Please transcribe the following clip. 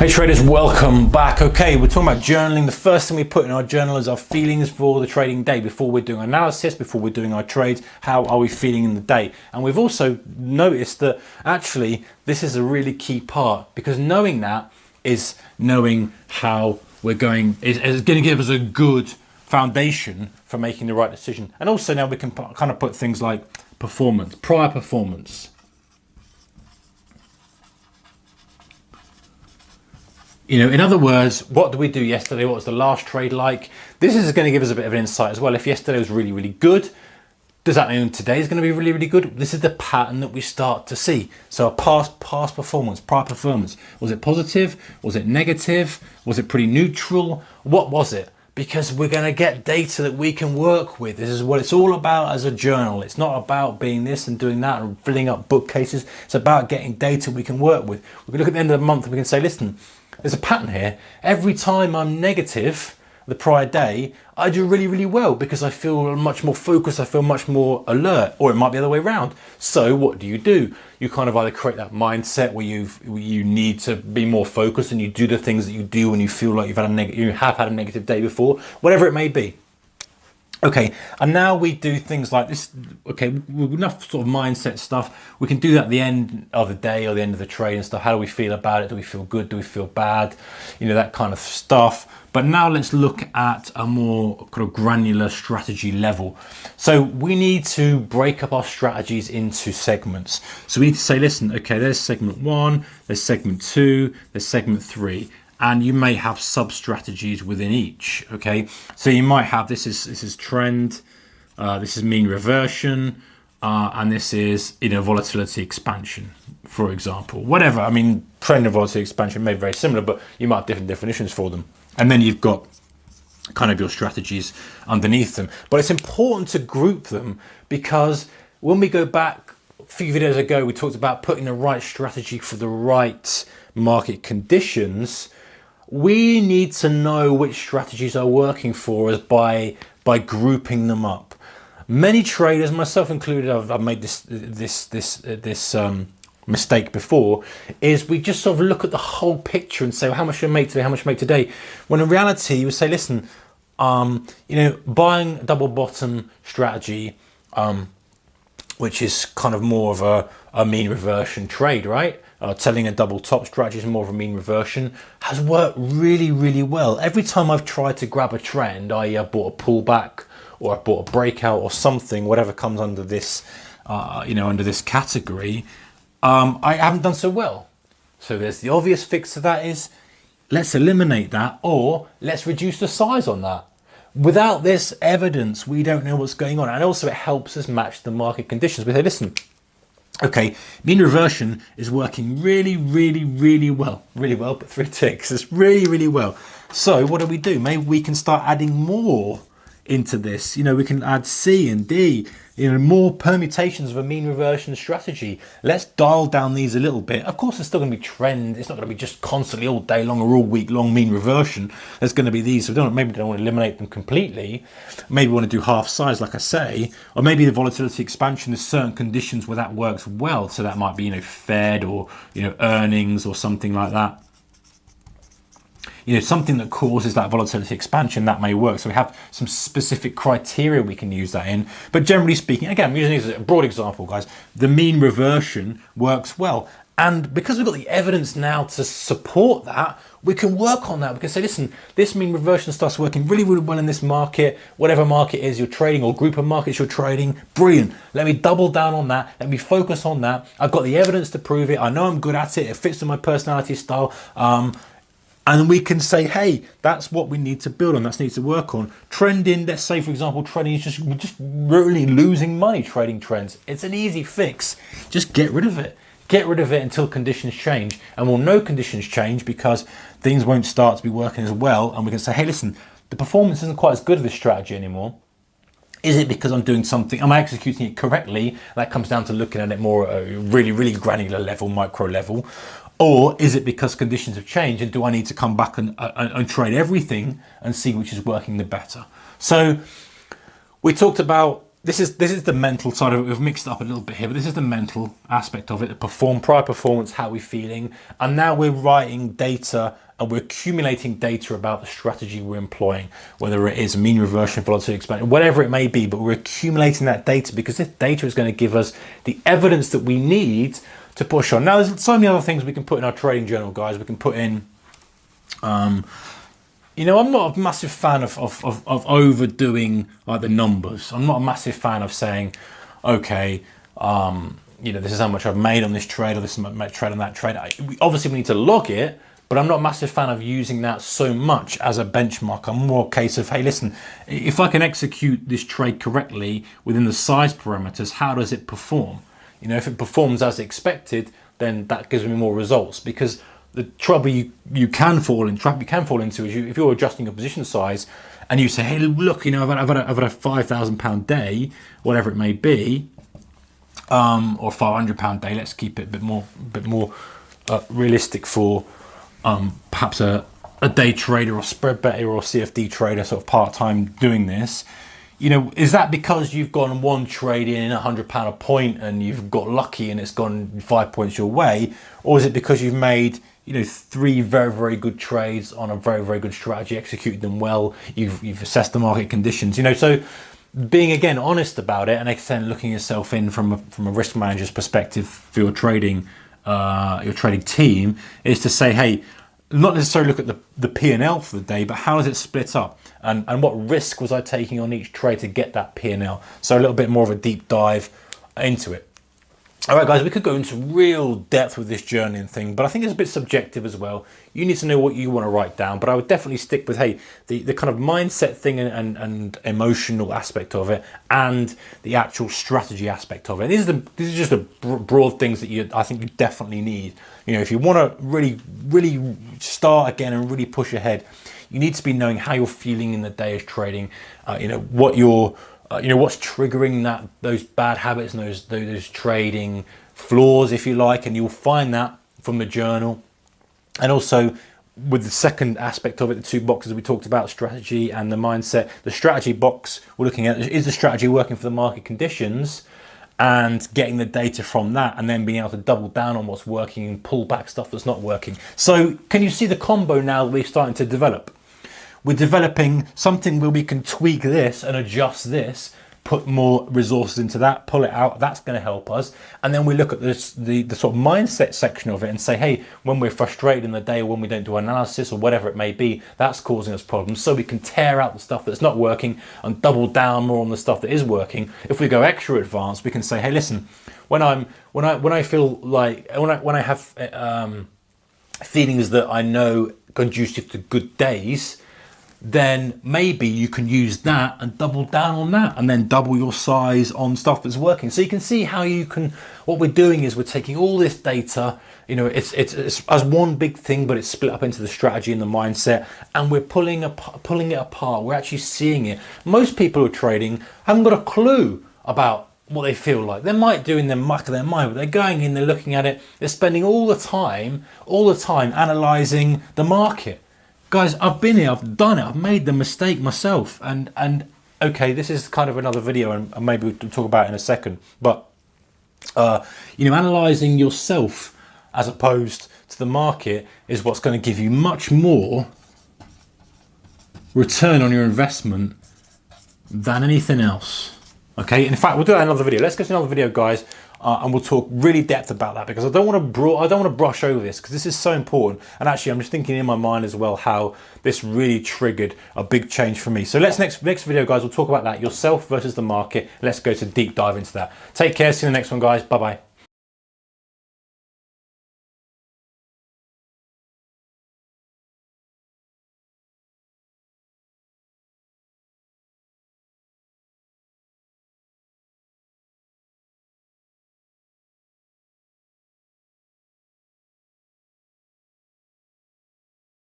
Hey traders, welcome back. Okay, we're talking about journaling. The first thing we put in our journal is our feelings for the trading day. Before we're doing analysis, before we're doing our trades, how are we feeling in the day? And we've also noticed that actually this is a really key part, because knowing that is knowing how we're going, is going to give us a good foundation for making the right decision. And also now we can kind of put things like performance, prior performance. You know, in other words, what did we do yesterday? What was the last trade like? This is going to give us a bit of an insight as well. If yesterday was really, really good, does that mean today is going to be really, really good? This is the pattern that we start to see. So a past performance, prior performance. Was it positive? Was it negative? Was it pretty neutral? What was it? Because we're going to get data that we can work with. This is what it's all about as a journal. It's not about being this and doing that and filling up bookcases. It's about getting data we can work with. We can look at the end of the month and we can say, listen, there's a pattern here. Every time I'm negative the prior day, I do really, really well because I feel much more focused, I feel much more alert, or it might be the other way around. So what do? You kind of either create that mindset where you need to be more focused and you do the things that you do when you feel like you have had a negative day before, whatever it may be. Okay, and now we do things like this. Okay, with enough sort of mindset stuff, we can do that at the end of the day or the end of the trade and stuff. How do we feel about it? Do we feel good? Do we feel bad? You know, that kind of stuff. But now let's look at a more kind of granular strategy level. So we need to break up our strategies into segments. So we need to say, listen, okay, there's segment 1, there's segment 2, there's segment 3. And you may have sub-strategies within each, okay? So you might have, this is trend, this is mean reversion, and this is, you know, volatility expansion, for example. Whatever, I mean, trend and volatility expansion may be very similar, but you might have different definitions for them. And then you've got kind of your strategies underneath them. But it's important to group them because when we go back a few videos ago, we talked about putting the right strategy for the right market conditions. We need to know which strategies are working for us by grouping them up. Many traders, myself included, I've made this mistake before, is we just sort of look at the whole picture and say, well, how much should I make today? How much should I make today? When in reality, you would say, listen, you know, buying a double bottom strategy, which is kind of more of a mean reversion trade, right? Telling a double top strategy is more of a mean reversion, has worked really, really well. Every time I've tried to grab a trend, i.e. I've bought a pullback or I've bought a breakout or something, whatever comes under this, you know, under this category, I haven't done so well. So there's the obvious fix to that is, let's eliminate that or let's reduce the size on that. Without this evidence, we don't know what's going on. And also it helps us match the market conditions. We say, listen, okay, mean reversion is working really, really, really well. Really well, but 3 ticks. It's really, really well. So what do? Maybe we can start adding more into this. You know, we can add C and D, you know, more permutations of a mean reversion strategy. Let's dial down these a little bit. Of course, it's still going to be trend. It's not going to be just constantly all day long or all week long mean reversion. There's going to be these. So maybe don't want to eliminate them completely. Maybe we want to do half size, like I say, or maybe the volatility expansion. There's certain conditions where that works well. So that might be, you know, Fed or, you know, earnings or something like that. You know, something that causes that volatility expansion, that may work. So we have some specific criteria we can use that in. But generally speaking, again, I'm using this as a broad example, guys, the mean reversion works well. And because we've got the evidence now to support that, we can work on that. We can say, listen, this mean reversion starts working really, really well in this market, whatever market is you're trading or group of markets you're trading. Brilliant. Let me double down on that. Let me focus on that. I've got the evidence to prove it. I know I'm good at it. It fits with my personality style. And we can say, hey, that's what we need to build on, that's needs to work on. Trending, let's say, for example, trending is just really losing money trading trends. It's an easy fix. Just get rid of it. Get rid of it until conditions change. And we'll know conditions change because things won't start to be working as well. And we can say, hey, listen, the performance isn't quite as good of this strategy anymore. Is it because I'm doing something, am I executing it correctly? That comes down to looking at it more at a really, really granular level, micro level. Or is it because conditions have changed and do I need to come back and trade everything and see which is working the better? So we talked about this is the mental side of it. We've mixed it up a little bit here, but this is the mental aspect of it. The prior performance, how we're feeling, and now we're writing data and we're accumulating data about the strategy we're employing, whether it is mean reversion, volatility expansion, whatever it may be. But we're accumulating that data because this data is going to give us the evidence that we need to push on. Now, there's so many other things we can put in our trading journal, guys. We can put in. You know, I'm not a massive fan of overdoing like the numbers. I'm not a massive fan of saying, okay, you know, this is how much I've made on this trade, or this is how much trade on that trade. Obviously, we need to log it, but I'm not a massive fan of using that so much as a benchmark. I'm more a case of, hey, listen, if I can execute this trade correctly within the size parameters, how does it perform? You know, if it performs as expected, then that gives me more results. Because the trouble you can fall into is if you're adjusting your position size and you say, hey, look, you know, I've had a £5,000 day, whatever it may be, or £500 day. Let's keep it a bit more realistic for perhaps a day trader or spread better or CFD trader, sort of part-time doing this. You know, is that because you've gone one trade in £100 a point and you've got lucky and it's gone 5 points your way, or is it because you've made, you know, 3 very, very good trades on a very, very good strategy, executed them well, you've assessed the market conditions, you know? So being, again, honest about it, and again, looking yourself in from a risk manager's perspective for your trading team, is to say, hey, not necessarily look at the P&L for the day, but how is it split up? And what risk was I taking on each trade to get that P&L? So a little bit more of a deep dive into it. All right, guys, we could go into real depth with this journaling thing, but I think it's a bit subjective as well. You need to know what you want to write down, but I would definitely stick with, hey, the kind of mindset thing and emotional aspect of it, and the actual strategy aspect of it. These are just the broad things that I think you definitely need. You know, if you want to really start again and really push ahead, you need to be knowing how you're feeling in the day as trading. You know, what you're you know, what's triggering those bad habits and those trading flaws, if you like, and you'll find that from the journal. And also with the second aspect of it, the 2 boxes we talked about, strategy and the mindset. The strategy box we're looking at is the strategy working for the market conditions, and getting the data from that, and then being able to double down on what's working and pull back stuff that's not working. So can you see the combo now that we're starting to develop? We're developing something where we can tweak this and adjust this, put more resources into that, pull it out. That's going to help us. And then we look at the sort of mindset section of it and say, hey, when we're frustrated in the day, or when we don't do analysis or whatever it may be, that's causing us problems. So we can tear out the stuff that's not working and double down more on the stuff that is working. If we go extra advanced, we can say, hey, listen, when I feel like when I have feelings that I know conducive to good days, then maybe you can use that and double down on that, and then double your size on stuff that's working. So you can see how you can, what we're doing is we're taking all this data, you know, it's as one big thing, but it's split up into the strategy and the mindset, and we're pulling it apart. We're actually seeing it. Most people who are trading haven't got a clue about what they feel like. They might do in the muck of their mind, but they're going in, they're looking at it, they're spending all the time analyzing the market. Guys, I've been here, I've done it, I've made the mistake myself, and okay, this is kind of another video, and maybe we'll talk about it in a second, but you know, analysing yourself as opposed to the market is what's going to give you much more return on your investment than anything else. Okay, in fact, we'll do that in another video. Let's go to another video, guys, and we'll talk really depth about that, because I don't want to brush over this, because this is so important. And actually, I'm just thinking in my mind as well how this really triggered a big change for me. So let's next video, guys, we'll talk about that, yourself versus the market. Let's go to deep dive into that. Take care. See you in the next one, guys. Bye bye.